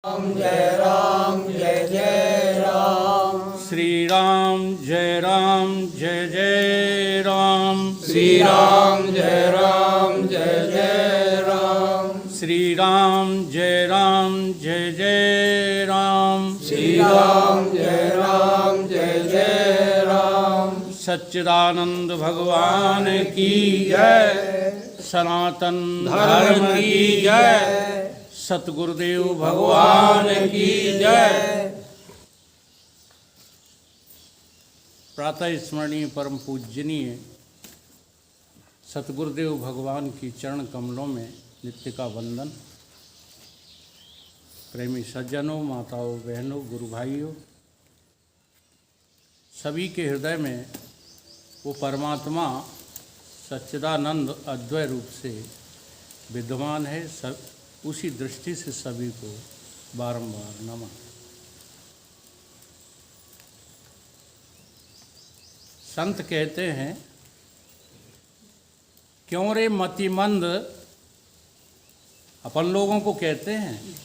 राम जय जय राम। श्री राम जय जय राम। श्री राम जय जय राम। श्री राम जय जय राम। श्री राम जय जय राम। सच्चिदानंद भगवान की जय। सनातन धर्म की जय। सतगुरुदेव भगवान की जय। प्रातः स्मरणीय परम पूजनीय सतगुरुदेव भगवान की चरण कमलों में नित्य का वंदन। प्रेमी सज्जनों, माताओं, बहनों, गुरु भाइयों, सभी के हृदय में वो परमात्मा सच्चिदानंद अद्वय रूप से विद्यमान है। सब उसी दृष्टि से सभी को बारंबार नमन। संत कहते हैं, क्यों रे मतिमंद, अपन लोगों को कहते हैं,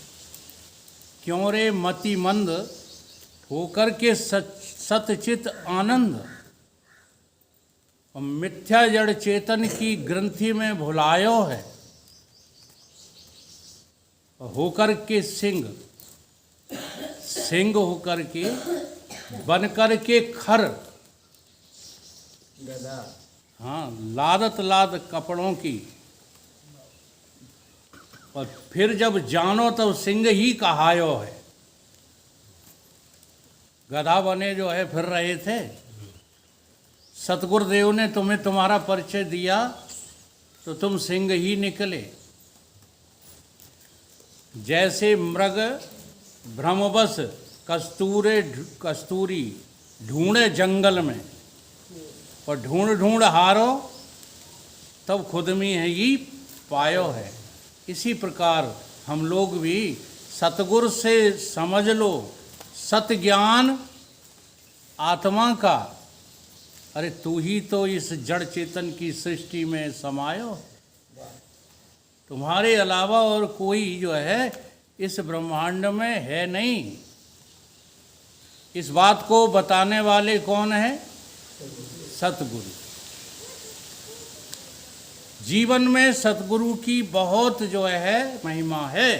क्यों रे मतिमंद होकर के सतचित आनंद और मिथ्या जड़ चेतन की ग्रंथि में भुलायो है। होकर के सिंह होकर के बनकर के खर, हाँ, लादत लाद कपड़ों की, और फिर जब जानो तब सिंह ही कहायो है। गधा बने जो है फिर रहे थे। सतगुरुदेव ने तुम्हें तुम्हारा परिचय दिया तो तुम सिंह ही निकले। जैसे मृग भ्रमवश कस्तूरी ढूंढे जंगल में, और ढूंढ हारो तब खुद में ही पायो है। इसी प्रकार हम लोग भी सतगुरु से समझ लो सत ज्ञान आत्मा का। अरे तू ही तो इस जड़ चेतन की सृष्टि में समायो। तुम्हारे अलावा और कोई जो है इस ब्रह्मांड में है नहीं। इस बात को बताने वाले कौन है? सतगुरु। जीवन में सतगुरु की बहुत जो है महिमा है।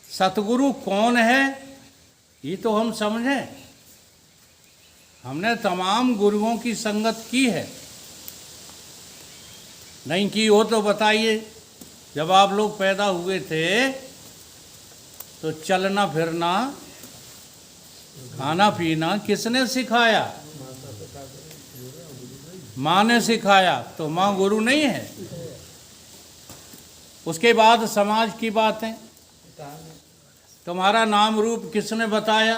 सतगुरु कौन है ये तो हम समझें। हमने तमाम गुरुओं की संगत की है, नहीं की हो तो बताइए। जब आप लोग पैदा हुए थे तो चलना फिरना, खाना पीना किसने सिखाया? माँ ने सिखाया। तो माँ गुरु नहीं है? उसके बाद समाज की बातें, तुम्हारा नाम रूप किसने बताया?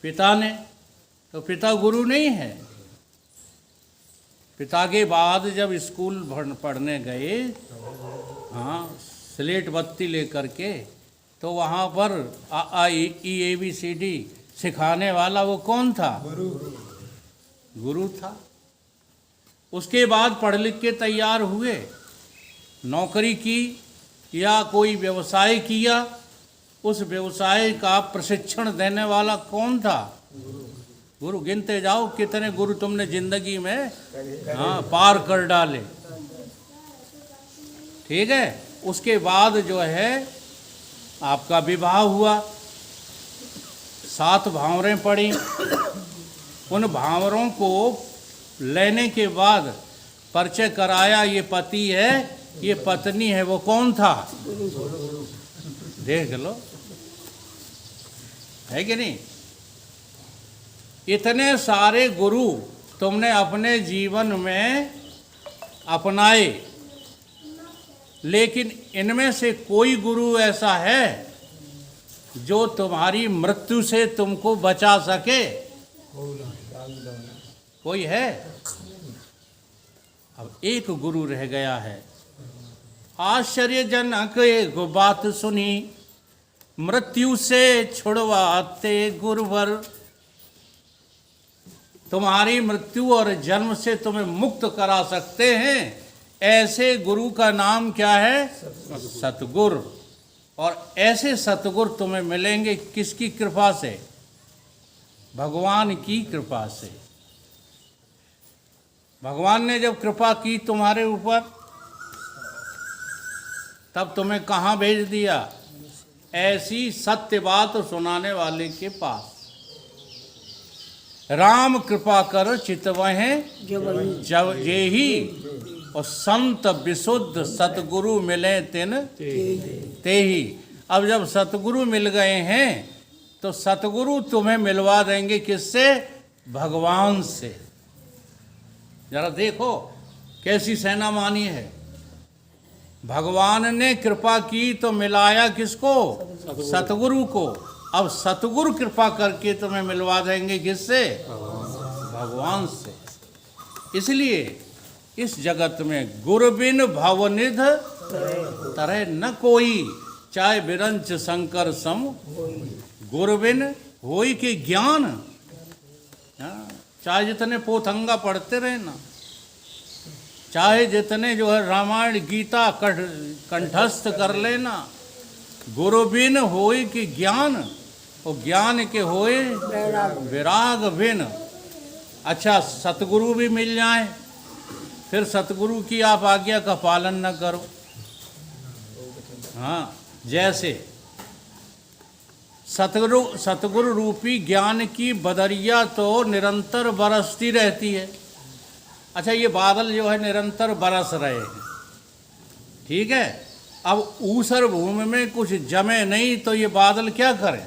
पिता ने। तो पिता गुरु नहीं है? पिता के बाद जब स्कूल पढ़ने गए, हाँ, स्लेट बत्ती लेकर के, तो वहाँ पर ABCD सिखाने वाला वो कौन था? गुरु था। उसके बाद पढ़ लिख के तैयार हुए, नौकरी की या कोई व्यवसाय किया, उस व्यवसाय का प्रशिक्षण देने वाला कौन था? गुरु। गिनते जाओ कितने गुरु तुमने जिंदगी में हाँ पार कर डाले। ठीक है। उसके बाद जो है आपका विवाह हुआ, 7 भांवरें पड़ी। उन भांवरों को लेने के बाद परिचय कराया, ये पति है, ये पत्नी है। वो कौन था? देख लो, है कि नहीं? इतने सारे गुरु तुमने अपने जीवन में अपनाए, लेकिन इनमें से कोई गुरु ऐसा है जो तुम्हारी मृत्यु से तुमको बचा सके? कोई है? अब एक गुरु रह गया है। आश्चर्यजनक एक बात सुनी, मृत्यु से छुड़वाते गुरुवर। तुम्हारी मृत्यु और जन्म से तुम्हें मुक्त करा सकते हैं ऐसे गुरु का नाम क्या है? सतगुरु। और ऐसे सतगुरु तुम्हें मिलेंगे किसकी कृपा से? भगवान की कृपा से। भगवान ने जब कृपा की तुम्हारे ऊपर, तब तुम्हें कहाँ भेज दिया? ऐसी सत्य बात सुनाने वाले के पास। राम कृपा कर चितवहें जब ये ही, और संत विशुद्ध सतगुरु मिले तिन ते ही। अब जब सतगुरु मिल गए हैं तो सतगुरु तुम्हें मिलवा देंगे किससे? भगवान से। जरा देखो कैसी सेना मानी है। भगवान ने कृपा की तो मिलाया किसको? सतगुरु को। अब सतगुरु कृपा करके तुम्हें मिलवा देंगे किससे? भगवान से। इसलिए इस जगत में गुरु बिन भवनिध तरह न कोई, चाहे बिरंच शंकर सम। गुरु बिन होई के ज्ञान, चाहे जितने पोथंगा पढ़ते रहे ना, चाहे जितने जो है रामायण गीता कंठस्थ कर लेना, गुरु बिन होई के ज्ञान, और ज्ञान के होए विराग बिन। अच्छा, सतगुरु भी मिल जाए, फिर सतगुरु की आप आज्ञा का पालन न करो। हाँ, जैसे सतगुरु रूपी ज्ञान की बदरिया तो निरंतर बरसती रहती है। अच्छा, ये बादल जो है निरंतर बरस रहे हैं, ठीक है। अब ऊसर भूमि में कुछ जमे नहीं तो ये बादल क्या करें?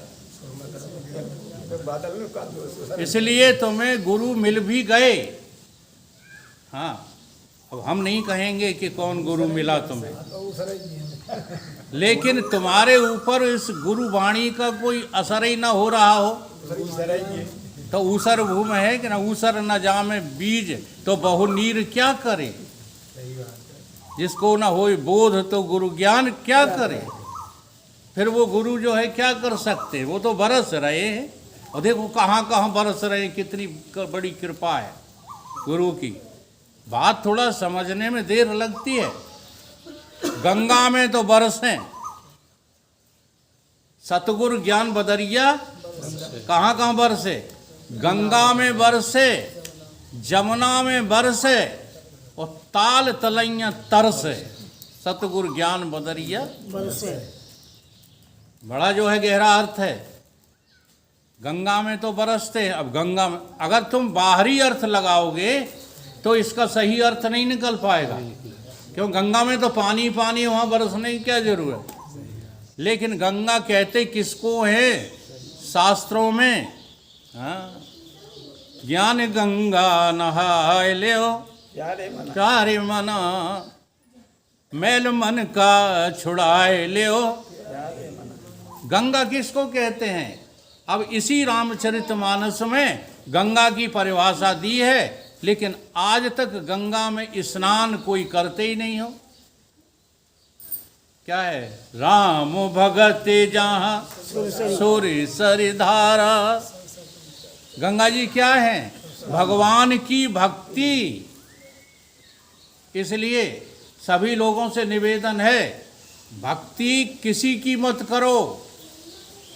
इसलिए तुम्हें गुरु मिल भी गए। हाँ, अब हम नहीं कहेंगे कि कौन गुरु मिला तुम्हें, लेकिन तुम्हारे ऊपर इस गुरु वाणी का कोई असर ही ना हो रहा हो तो ऊसर भूम है कि ना, ऊसर न जामे बीज तो बहु नीर क्या करे। जिसको ना होए बोध तो गुरु ज्ञान क्या करे। फिर वो गुरु जो है क्या कर सकते? वो तो बरस रहे हैं, और देखो कहाँ कहाँ बरस रहे हैं। कितनी बड़ी कृपा है गुरु की। बात थोड़ा समझने में देर लगती है। गंगा में तो बरसें, सतगुरु ज्ञान बदरिया कहाँ कहाँ बरसे? गंगा में बरसे, जमुना में बरसे, और ताल तलैया तरसे। सतगुरु ज्ञान बदरिया बरसे, बड़ा जो है गहरा अर्थ है। गंगा में तो बरसते हैं। अब गंगा में अगर तुम बाहरी अर्थ लगाओगे तो इसका सही अर्थ नहीं निकल पाएगा, क्यों? गंगा में तो पानी पानी, वहाँ बरसने की क्या जरूरत। लेकिन गंगा कहते किसको है शास्त्रों में? हाँ, ज्ञान गंगा नहाय ले प्यारे मना, मैल मन का छुड़ाए ले। गंगा किसको कहते हैं? अब इसी रामचरितमानस में गंगा की परिभाषा दी है, लेकिन आज तक गंगा में स्नान कोई करते ही नहीं हो। क्या है? राम भगत जहाँ सूर्य सरिधारा। गंगा जी क्या है? भगवान की भक्ति। इसलिए सभी लोगों से निवेदन है, भक्ति किसी की मत करो,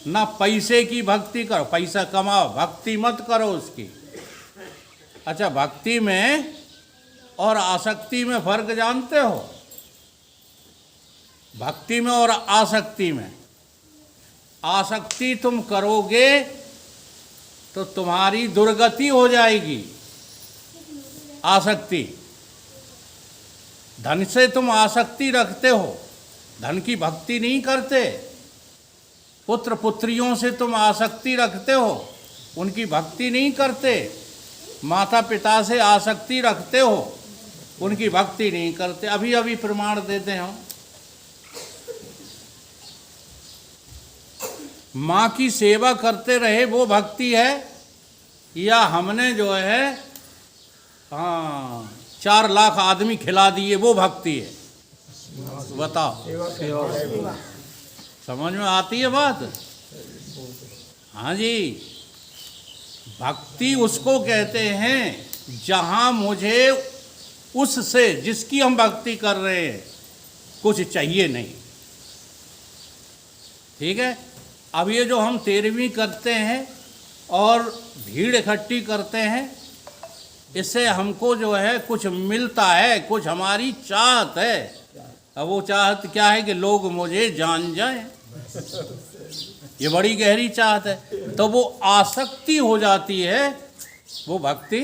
ना पैसे की भक्ति करो। पैसा कमाओ, भक्ति मत करो उसकी। अच्छा, भक्ति में और आसक्ति में फर्क जानते हो? भक्ति में और आसक्ति में, आसक्ति तुम करोगे तो तुम्हारी दुर्गति हो जाएगी। आसक्ति, धन से तुम आसक्ति रखते हो, धन की भक्ति नहीं करते। पुत्र पुत्रियों से तुम आसक्ति रखते हो, उनकी भक्ति नहीं करते। माता पिता से आसक्ति रखते हो, उनकी भक्ति नहीं करते। अभी अभी प्रमाण देते हैं हम। माँ की सेवा करते रहे वो भक्ति है, या हमने जो है 4 लाख आदमी खिला दिए वो भक्ति है? बताओ, समझ में आती है बात? हाँ जी, भक्ति उसको कहते हैं जहाँ मुझे उससे, जिसकी हम भक्ति कर रहे हैं, कुछ चाहिए नहीं। ठीक है। अब ये जो हम 13वीं करते हैं और भीड़ इकट्ठी करते हैं, इससे हमको जो है कुछ मिलता है, कुछ हमारी चाहत है। अब वो चाहत क्या है कि लोग मुझे जान जाएं, ये बड़ी गहरी चाहत है। तो वो आसक्ति हो जाती है, वो भक्ति।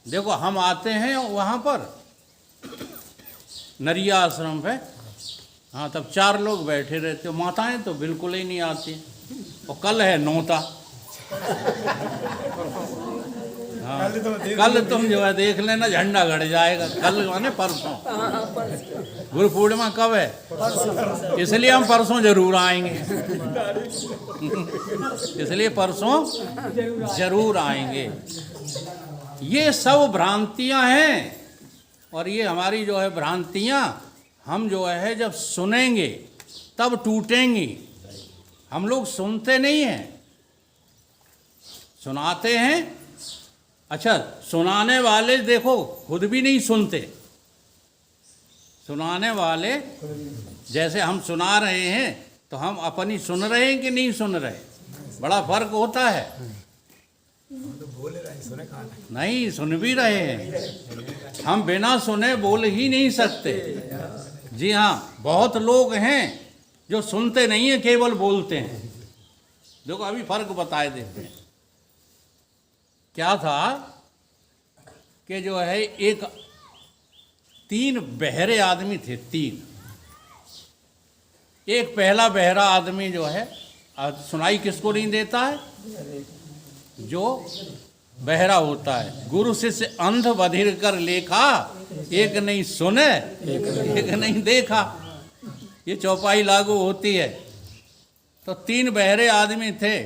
देखो हम आते हैं वहाँ पर नरिया आश्रम पे, हाँ, तब 4 लोग बैठे रहते हो, माताएं तो बिल्कुल ही नहीं आती। और कल है नौता, हाँ, कल तुम जो है देख लेना झंडा गड़ जाएगा। कल माने परसों, गुरु पूर्णिमा कब है, इसलिए हम परसों जरूर आएंगे। इसलिए परसों जरूर आएंगे। ये सब भ्रांतियां हैं, और ये हमारी जो है भ्रांतियां हम जो है जब सुनेंगे तब टूटेंगी। हम लोग सुनते नहीं हैं, सुनाते हैं। अच्छा, सुनाने वाले देखो खुद भी नहीं सुनते। सुनाने वाले, जैसे हम सुना रहे हैं तो हम अपनी सुन रहे हैं कि नहीं सुन रहे, बड़ा फर्क होता है। नहीं, सुन भी रहे हैं हम, बिना सुने बोल ही नहीं सकते। जी हाँ, बहुत लोग हैं जो सुनते नहीं हैं, केवल बोलते हैं। देखो अभी फर्क बताए देते हैं। क्या था कि जो है एक 3 बहरे आदमी थे, 3। एक पहला बहरा आदमी जो है, सुनाई किसको नहीं देता है, जो बहरा होता है। गुरु शिष्य अंध बधिर कर लेखा, एक नहीं सुने एक नहीं देखा, ये चौपाई लागू होती है। तो 3 बहरे आदमी थे।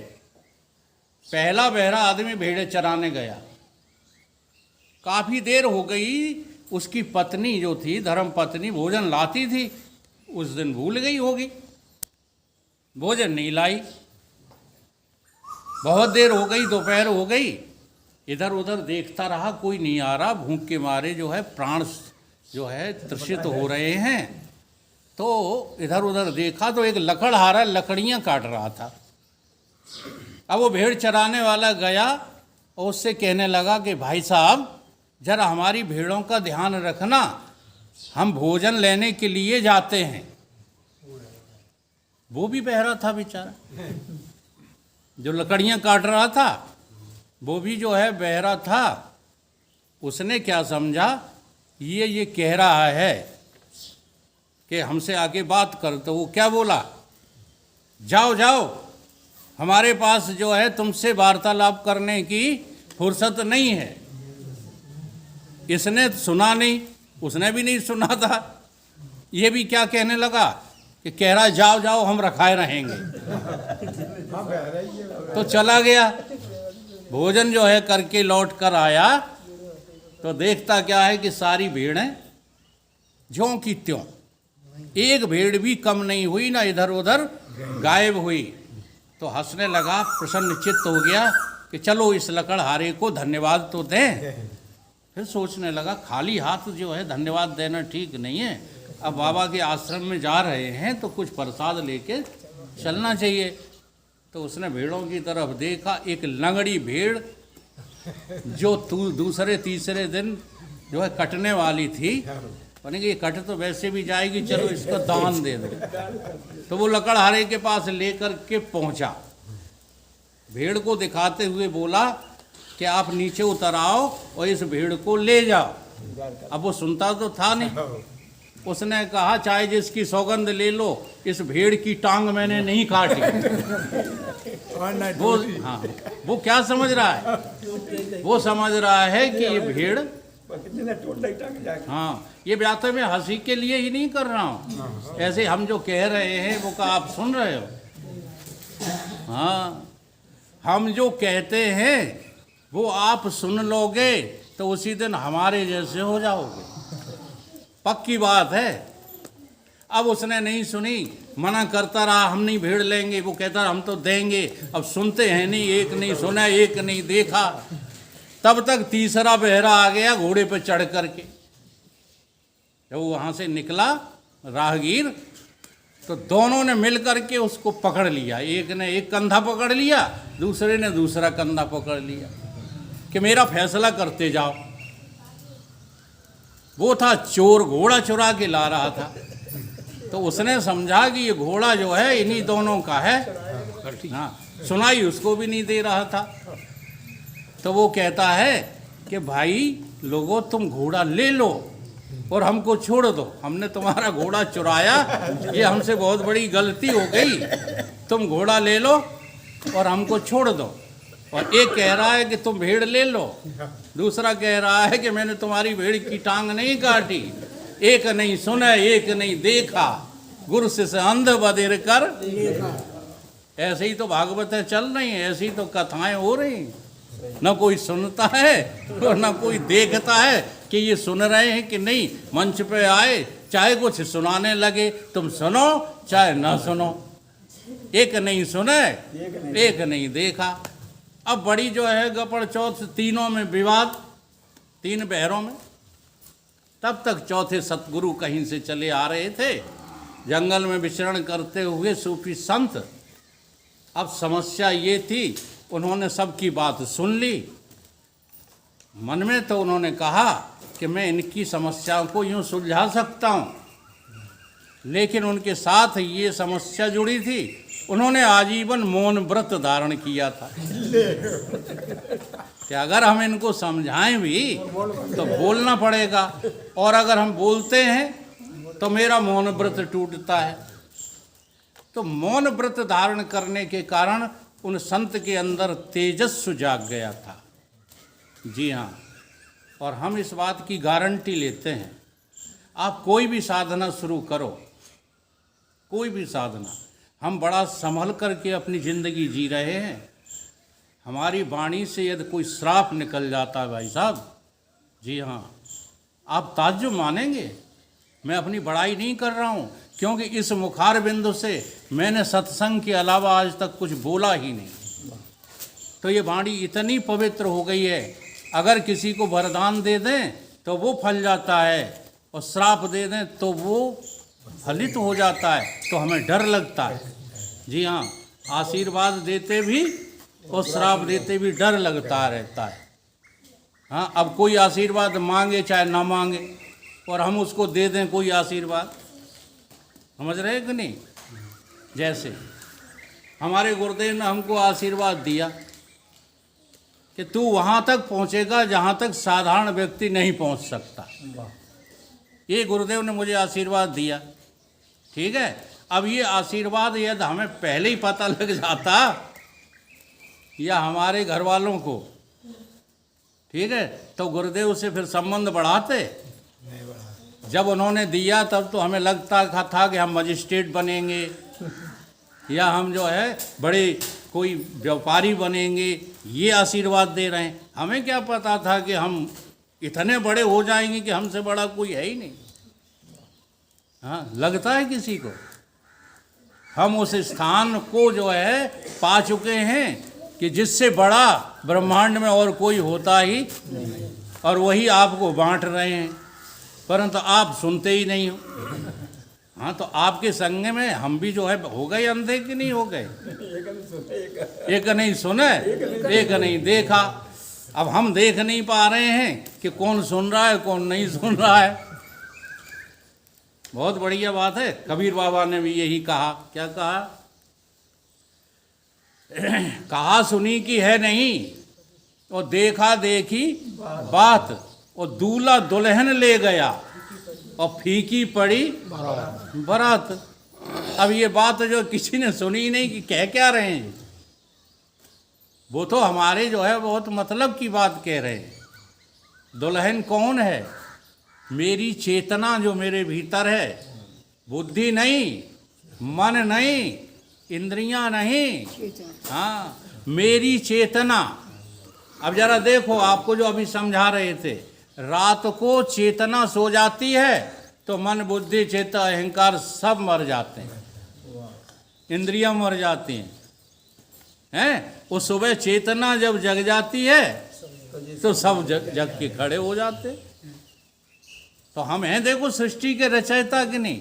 पहला बहरा आदमी भेड़े चराने गया, काफी देर हो गई। उसकी पत्नी जो थी, धर्म पत्नी, भोजन लाती थी, उस दिन भूल गई होगी, भोजन नहीं लाई। बहुत देर हो गई, दोपहर हो गई, इधर उधर देखता रहा, कोई नहीं आ रहा। भूख के मारे जो है प्राण जो है तृषित हो रहे हैं। तो इधर उधर देखा तो एक लकड़हारा लकड़ियां काट रहा था। अब वो भेड़ चराने वाला गया और उससे कहने लगा कि भाई साहब, जरा हमारी भेड़ों का ध्यान रखना, हम भोजन लेने के लिए जाते हैं। वो भी बहरा था बेचारा, जो लकड़ियां काट रहा था, वो भी जो है बहरा था। उसने क्या समझा, ये कह रहा है कि हमसे आके बात कर। तो वो क्या बोला, जाओ जाओ, हमारे पास जो है तुमसे वार्तालाप करने की फुर्सत नहीं है। इसने सुना नहीं, उसने भी नहीं सुना था। ये भी क्या कहने लगा कि कह रहा जाओ जाओ, हम रखाए रहेंगे। तो चला गया, भोजन जो है करके लौट कर आया तो देखता क्या है कि सारी भेड़ें ज्यों की त्यों, एक भेड़ भी कम नहीं हुई, ना इधर उधर गायब हुई। तो हंसने लगा, प्रसन्न चित्त हो गया कि चलो इस लकड़हारे को धन्यवाद तो दें। फिर सोचने लगा, खाली हाथ जो है धन्यवाद देना ठीक नहीं है। अब बाबा के आश्रम में जा रहे हैं तो कुछ प्रसाद लेके चलना चाहिए। तो उसने भेड़ों की तरफ देखा, एक लंगड़ी भेड़ जो दूसरे तीसरे दिन जो है कटने वाली थी, मैंने कि ये कट तो वैसे भी जाएगी, चलो इसको दान दे दो। तो वो लकड़हारे के पास लेकर के पहुंचा, भेड़ को दिखाते हुए बोला कि आप नीचे उतर आओ और इस भेड़ को ले जाओ। अब वो सुनता तो था नहीं। उसने कहा, चाहे जिसकी सौगंध ले लो, इस भेड़ की टांग मैंने नहीं काटी। वो, हाँ, वो क्या समझ रहा है, वो समझ रहा है कि ये भेड़, हाँ, ये व्याख्या में हंसी के लिए ही नहीं कर रहा हूँ, ऐसे हम जो कह रहे हैं वो का आप सुन रहे हो। हाँ, हम जो कहते हैं वो आप सुन लोगे तो उसी दिन हमारे जैसे हो जाओगे, पक्की बात है। अब उसने नहीं सुनी, मना करता रहा, हम नहीं भेड़ लेंगे। वो कहता हम तो देंगे। अब सुनते हैं नहीं, एक नहीं सुना, एक नहीं देखा। तब तक तीसरा बहरा आ गया घोड़े पर चढ़ करके। जब वो वहाँ से निकला राहगीर, तो दोनों ने मिल करके उसको पकड़ लिया। एक ने एक कंधा पकड़ लिया, दूसरे ने दूसरा कंधा पकड़ लिया कि मेरा फैसला करते जाओ। वो था चोर, घोड़ा चुरा के ला रहा था। तो उसने समझा कि ये घोड़ा जो है इन्हीं दोनों का है। हाँ, सुनाई उसको भी नहीं दे रहा था। तो वो कहता है कि भाई लोगों, तुम घोड़ा ले लो और हमको छोड़ दो। हमने तुम्हारा घोड़ा चुराया, ये हमसे बहुत बड़ी गलती हो गई। तुम घोड़ा ले लो और हमको छोड़ दो। और एक कह रहा है कि तुम भेड़ ले लो, दूसरा कह रहा है कि मैंने तुम्हारी भेड़ की टांग नहीं काटी। एक नहीं सुना, एक नहीं देखा, गुरु से अंध बधिर कर। ऐसे ही तो भागवत चल रही है, ऐसी तो कथाएं हो रही। न कोई सुनता है और न कोई देखता है कि ये सुन रहे हैं कि नहीं। मंच पे आए, चाहे कुछ सुनाने लगे, तुम सुनो चाहे न सुनो। एक नहीं सुने, एक नहीं देखा। अब बड़ी जो है गपड़ चौथ, तीनों में विवाद, तीन बहरों में। तब तक चौथे सतगुरु कहीं से चले आ रहे थे, जंगल में विचरण करते हुए सूफी संत। अब समस्या ये थी, उन्होंने सबकी बात सुन ली। मन में तो उन्होंने कहा कि मैं इनकी समस्याओं को यूं सुलझा सकता हूं, लेकिन उनके साथ ये समस्या जुड़ी थी। उन्होंने आजीवन मौन व्रत धारण किया था कि अगर हम इनको समझाएं भी तो बोलना पड़ेगा, और अगर हम बोलते हैं तो मेरा मौन व्रत टूटता है। तो मौन व्रत धारण करने के कारण उन संत के अंदर तेजस्व जाग गया था। जी हाँ, और हम इस बात की गारंटी लेते हैं। आप कोई भी साधना शुरू करो, कोई भी साधना, हम बड़ा संभल करके अपनी ज़िंदगी जी रहे हैं। हमारी वाणी से यदि कोई श्राप निकल जाता है भाई साहब, जी हाँ, आप ताज्जुब मानेंगे। मैं अपनी बड़ाई नहीं कर रहा हूँ, क्योंकि इस मुखार बिंदु से मैंने सत्संग के अलावा आज तक कुछ बोला ही नहीं। तो ये वाणी इतनी पवित्र हो गई है, अगर किसी को वरदान दे दें तो वो फल जाता है, और श्राप दे दें तो वो फलित हो जाता है। तो हमें डर लगता है। जी हाँ, आशीर्वाद देते भी और श्राप देते भी डर लगता रहता है। हाँ, अब कोई आशीर्वाद मांगे चाहे ना मांगे, और हम उसको दे दें कोई आशीर्वाद, समझ रहे कि नहीं। जैसे हमारे गुरुदेव ने हमको आशीर्वाद दिया कि तू वहाँ तक पहुँचेगा जहाँ तक साधारण व्यक्ति नहीं पहुँच सकता। ये गुरुदेव ने मुझे आशीर्वाद दिया, ठीक है। अब ये आशीर्वाद यदि हमें पहले ही पता लग जाता, या हमारे घर वालों को, ठीक है, तो गुरुदेव से फिर संबंध बढ़ाते। जब उन्होंने दिया तब तो हमें लगता था कि हम मजिस्ट्रेट बनेंगे, या हम जो है बड़े कोई व्यापारी बनेंगे। ये आशीर्वाद दे रहे हैं, हमें क्या पता था कि हम इतने बड़े हो जाएंगे कि हमसे बड़ा कोई है ही नहीं। हाँ, लगता है किसी को। हम उस स्थान को जो है पा चुके हैं कि जिससे बड़ा ब्रह्मांड में और कोई होता ही नहीं, और वही आपको बांट रहे हैं, परंतु आप सुनते ही नहीं हो। हाँ, तो आपके संग में हम भी जो है हो गए अंधे कि नहीं हो गए। एक नहीं सुने, एक नहीं देखा। अब हम देख नहीं पा रहे हैं कि कौन सुन रहा है कौन नहीं सुन रहा है। बहुत बढ़िया बात है। कबीर बाबा ने भी यही कहा। क्या कहा? कहा सुनी की है नहीं, और देखा देखी बात, और दूल्हा दुल्हन ले गया और फीकी पड़ी बारात। अब ये बात जो किसी ने सुनी नहीं कि कह क्या रहे हैं, वो तो हमारे जो है बहुत मतलब की बात कह रहे हैं। दुल्हन कौन है? मेरी चेतना जो मेरे भीतर है, बुद्धि नहीं, मन नहीं, इंद्रियां नहीं, हाँ, मेरी चेतना। अब जरा देखो, आपको जो अभी समझा रहे थे, रात को चेतना सो जाती है तो मन बुद्धि चेता अहंकार सब मर जाते हैं, इंद्रियां मर जाती हैं। वो सुबह चेतना जब जग जाती है तो सब जग के खड़े हो जाते। तो हम हैं देखो सृष्टि के रचयिता कि नहीं।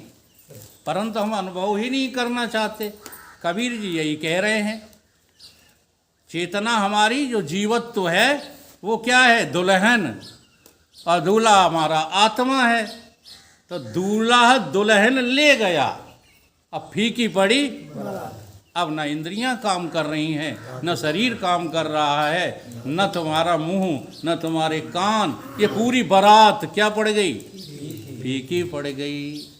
परंतु हम अनुभव ही नहीं करना चाहते। कबीर जी यही कह रहे हैं, चेतना हमारी जो जीवत्व है वो क्या है? दुल्हन, और दूल्हा हमारा आत्मा है। तो दूल्हा दुल्हन ले गया, अब फीकी पड़ी, अब न इंद्रियां काम कर रही हैं, न शरीर काम कर रहा है, न तुम्हारा मुंह, न तुम्हारे कान, ये पूरी बारात क्या पड़ गई? फीकी पड़ गई।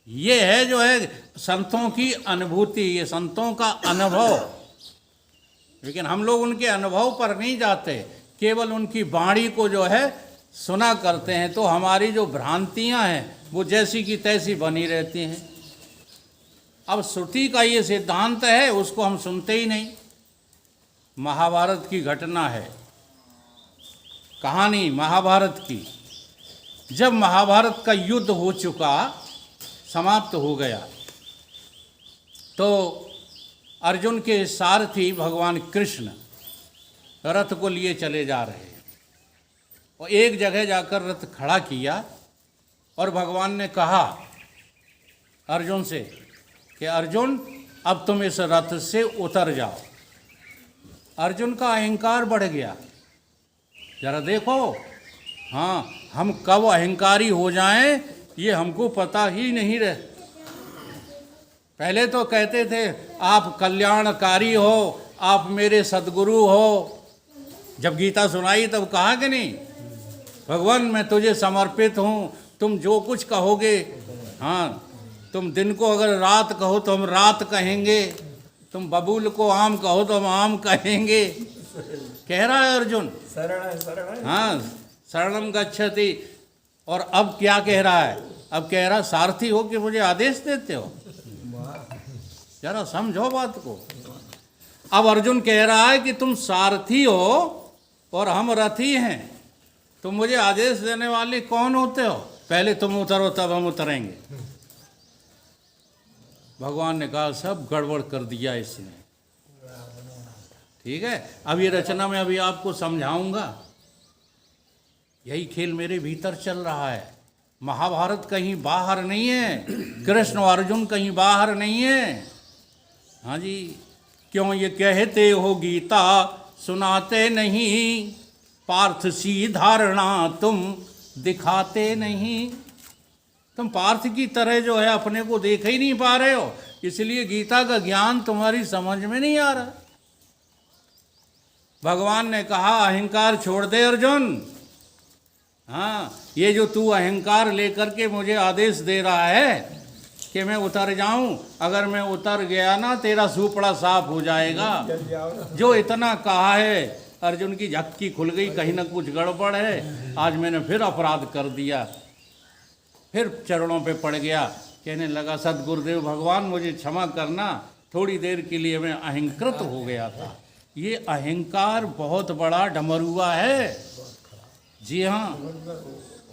ये है जो है संतों की अनुभूति, ये संतों का अनुभव। लेकिन हम लोग उनके अनुभव पर नहीं जाते, केवल उनकी वाणी को जो है सुना करते हैं, तो हमारी जो भ्रांतियां हैं वो जैसी की तैसी बनी रहती हैं। अब श्रुति का ये सिद्धांत है, उसको हम सुनते ही नहीं। महाभारत की घटना है, कहानी महाभारत की। जब महाभारत का युद्ध हो चुका, समाप्त हो गया, तो अर्जुन के सारथी भगवान कृष्ण रथ को लिए चले जा रहे हैं, और एक जगह जाकर रथ खड़ा किया, और भगवान ने कहा अर्जुन से कि अर्जुन अब तुम इस रथ से उतर जाओ। अर्जुन का अहंकार बढ़ गया। जरा देखो, हाँ, हम कब अहंकारी हो जाएं ये हमको पता ही नहीं रहे। पहले तो कहते थे आप कल्याणकारी हो, आप मेरे सद्गुरु हो। जब गीता सुनाई तब कहा कि नहीं, भगवान मैं तुझे समर्पित हूँ, तुम जो कुछ कहोगे, हाँ, तुम दिन को अगर रात कहो तो हम रात कहेंगे, तुम बबूल को आम कहो तो हम आम कहेंगे, कह रहा है अर्जुन। हाँ, शरणम गच्छति। और अब क्या कह रहा है? अब कह रहा सारथी हो कि मुझे आदेश देते हो। जरा समझो बात को। अब अर्जुन कह रहा है कि तुम सारथी हो और हम रथी हैं, तुम मुझे आदेश देने वाले कौन होते हो? पहले तुम उतरो तब हम उतरेंगे। भगवान ने कहा सब गड़बड़ कर दिया इसने। ठीक है, अब ये रचना में अभी आपको समझाऊंगा। यही खेल मेरे भीतर चल रहा है। महाभारत कहीं बाहर नहीं है, कृष्ण और अर्जुन कहीं बाहर नहीं है। हाँ जी, क्यों ये कहते हो गीता सुनाते नहीं, पार्थ सी धारणा तुम दिखाते नहीं। तुम पार्थ की तरह जो है अपने को देख ही नहीं पा रहे हो, इसलिए गीता का ज्ञान तुम्हारी समझ में नहीं आ रहा। भगवान ने कहा अहंकार छोड़ दे अर्जुन। हाँ, ये जो तू अहंकार लेकर के मुझे आदेश दे रहा है कि मैं उतर जाऊं, अगर मैं उतर गया ना तेरा सुपड़ा साफ हो जाएगा। जो इतना कहा है, अर्जुन की झक्की खुल गई, कहीं ना कुछ गड़बड़ है, आज मैंने फिर अपराध कर दिया। फिर चरणों पे पड़ गया, कहने लगा सद्गुरुदेव भगवान मुझे क्षमा करना, थोड़ी देर के लिए मैं अहंकृत हो गया था। ये अहंकार बहुत बड़ा डमरुआ है। जी हाँ,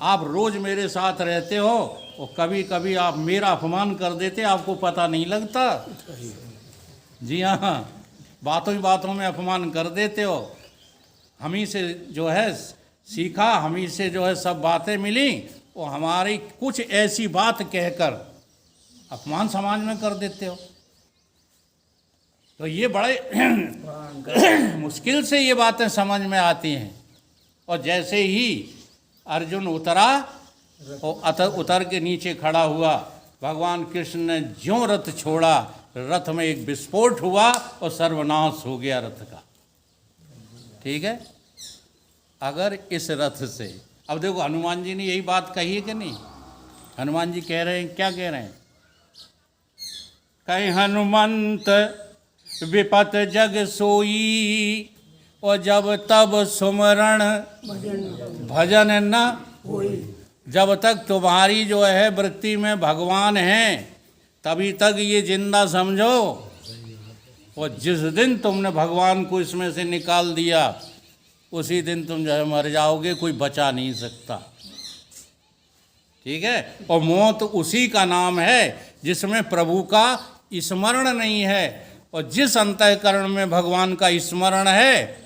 आप रोज मेरे साथ रहते हो और कभी कभी आप मेरा अपमान कर देते, आपको पता नहीं लगता। जी हाँ, बातों ही बातों में अपमान कर देते हो। हम ही से जो है सीखा, हम ही से जो है सब बातें मिली, और हमारी कुछ ऐसी बात कहकर अपमान समाज में कर देते हो। तो ये बड़े मुश्किल से ये बातें समझ में आती हैं। और जैसे ही अर्जुन उतरा और उतर के नीचे खड़ा हुआ, भगवान कृष्ण ने ज्यों रथ छोड़ा, रथ में एक विस्फोट हुआ और सर्वनाश हो गया रथ का। ठीक है, अगर इस रथ से, अब देखो हनुमान जी ने यही बात कही है कि नहीं? हनुमान जी कह रहे हैं, क्या कह रहे हैं? कहीं हनुमंत विपत जग सोई, और जब तब सुमरण भजन न होई। जब तक तुम्हारी जो है वृत्ति में भगवान हैं, तभी तक ये जिंदा समझो, और जिस दिन तुमने भगवान को इसमें से निकाल दिया, उसी दिन तुम जो है मर जाओगे, कोई बचा नहीं सकता। ठीक है, और मौत उसी का नाम है जिसमें प्रभु का स्मरण नहीं है, और जिस अंतःकरण में भगवान का स्मरण है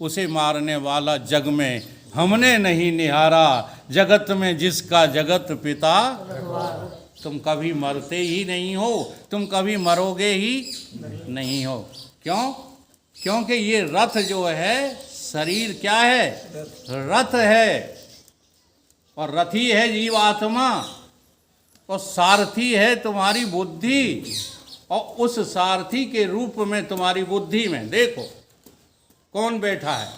उसे मारने वाला जग में हमने नहीं निहारा, जगत में जिसका जगत पिता। तुम कभी मरते ही नहीं हो, तुम कभी मरोगे ही नहीं हो। क्यों? क्योंकि ये रथ जो है, शरीर क्या है? रथ है, और रथी है जीवात्मा, और सारथी है तुम्हारी बुद्धि। और उस सारथी के रूप में तुम्हारी बुद्धि में देखो कौन बैठा है।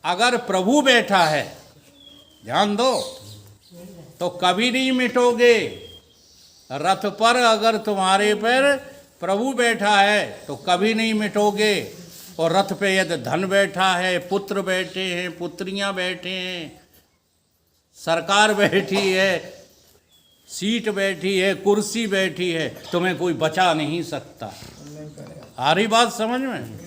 अगर प्रभु बैठा है, ध्यान दो, तो कभी नहीं मिटोगे। रथ पर अगर तुम्हारे पर प्रभु बैठा है तो कभी नहीं मिटोगे। और रथ पे यदि धन बैठा है, पुत्र बैठे हैं, पुत्रियां बैठे हैं, सरकार बैठी है, सीट बैठी है, कुर्सी बैठी है, तुम्हें कोई बचा नहीं सकता। आ रही बात समझ में?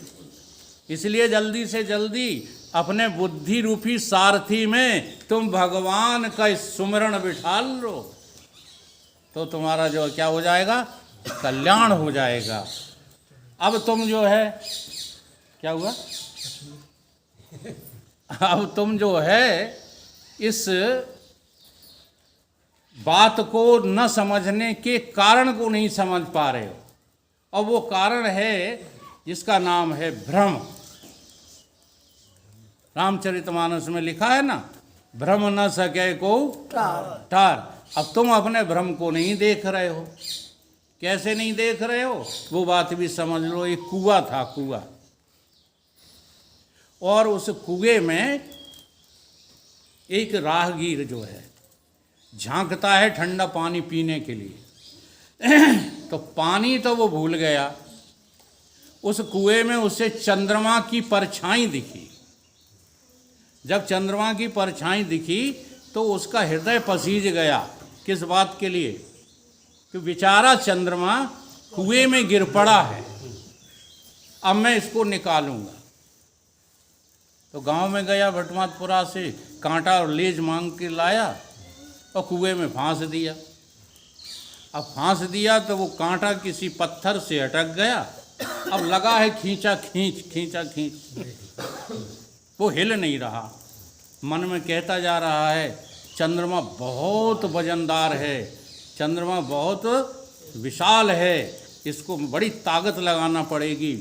इसलिए जल्दी से जल्दी अपने बुद्धि रूपी सारथी में तुम भगवान का सुमिरन बिठा लो, तो तुम्हारा जो क्या हो जाएगा? कल्याण हो जाएगा। अब तुम जो है, क्या हुआ? अब तुम जो है इस बात को न समझने के कारण को नहीं समझ पा रहे हो, और वो कारण है जिसका नाम है भ्रम। रामचरितमानस में लिखा है ना, भ्रम न सके को टार। अब तुम अपने भ्रम को नहीं देख रहे हो। कैसे नहीं देख रहे हो? वो बात भी समझ लो। एक कुआं था, कुआं, और उस कुएं में एक राहगीर जो है झांकता है ठंडा पानी पीने के लिए। तो पानी तो वो भूल गया। उस कुएं में उसे चंद्रमा की परछाई दिखी। जब चंद्रमा की परछाई दिखी तो उसका हृदय पसीज गया। किस बात के लिए? कि बेचारा चंद्रमा कुएं में गिर पड़ा है, अब मैं इसको निकालूंगा। तो गांव में गया, भटमातपुरा से कांटा और लेज मांग के लाया और कुएं में फांस दिया। अब फांस दिया तो वो कांटा किसी पत्थर से अटक गया। अब लगा है खींचा खींच, खींचा खींच, वो हिल नहीं रहा। मन में कहता जा रहा है, चंद्रमा बहुत वजनदार है, चंद्रमा बहुत विशाल है, इसको बड़ी ताकत लगाना पड़ेगी।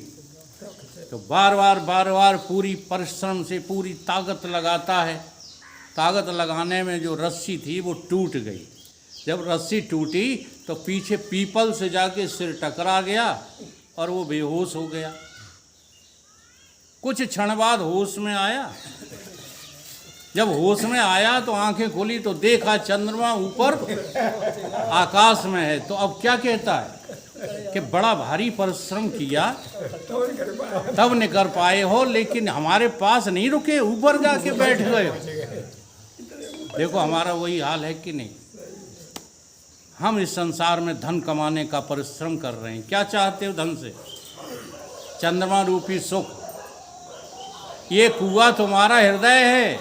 तो बार बार पूरी परिश्रम से पूरी ताकत लगाता है। ताकत लगाने में जो रस्सी थी वो टूट गई। जब रस्सी टूटी तो पीछे पीपल से जाके सिर टकरा गया और वो बेहोश हो गया। कुछ क्षण बाद होश में आया। जब होश में आया तो आंखें खोली तो देखा चंद्रमा ऊपर आकाश में है। तो अब क्या कहता है कि बड़ा भारी परिश्रम किया तब निकल पाए हो, लेकिन हमारे पास नहीं रुके, ऊपर जाके बैठ गए हो। देखो हमारा वही हाल है कि नहीं? हम इस संसार में धन कमाने का परिश्रम कर रहे हैं। क्या चाहते हो धन से? चंद्रमा रूपी सुख। ये कुआं तुम्हारा हृदय है,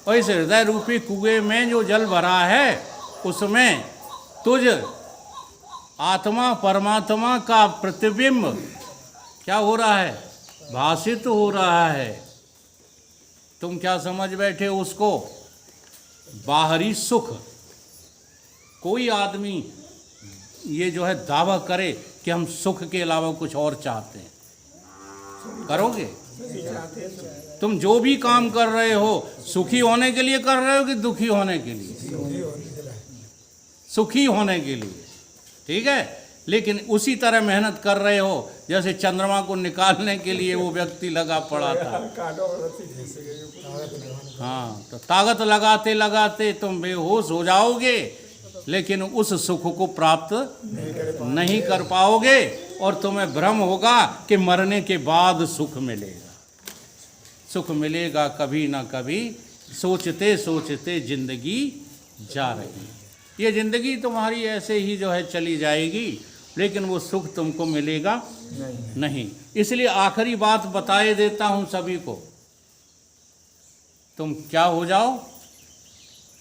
और इस हृदय रूपी कुएं में जो जल भरा है उसमें तुझ आत्मा परमात्मा का प्रतिबिंब क्या हो रहा है? भासित हो रहा है। तुम क्या समझ बैठे उसको? बाहरी सुख। कोई आदमी ये जो है दावा करे कि हम सुख के अलावा कुछ और चाहते हैं, करोगे? तुम जो भी काम कर रहे हो सुखी होने के लिए कर रहे हो कि दुखी होने के लिए? सुखी होने के लिए, ठीक है। लेकिन उसी तरह मेहनत कर रहे हो जैसे चंद्रमा को निकालने के लिए वो व्यक्ति लगा पड़ा था। हाँ, तो ताकत लगाते लगाते तुम बेहोश हो जाओगे, लेकिन उस सुख को प्राप्त नहीं कर पाओगे, और तुम्हें भ्रम होगा कि मरने के बाद सुख मिलेगा। सुख मिलेगा कभी ना कभी, सोचते सोचते जिंदगी जा रही। ये जिंदगी तुम्हारी ऐसे ही जो है चली जाएगी, लेकिन वो सुख तुमको मिलेगा नहीं। इसलिए आखिरी बात बताए देता हूँ सभी को, तुम क्या हो जाओ?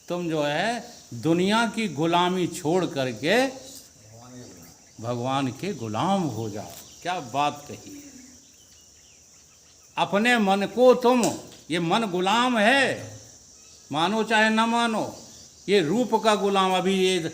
तुम जो है दुनिया की गुलामी छोड़ करके भगवान के गुलाम हो जाओ। क्या बात कही! अपने मन को तुम, ये मन गुलाम है, मानो चाहे न मानो, ये रूप का गुलाम। अभी ये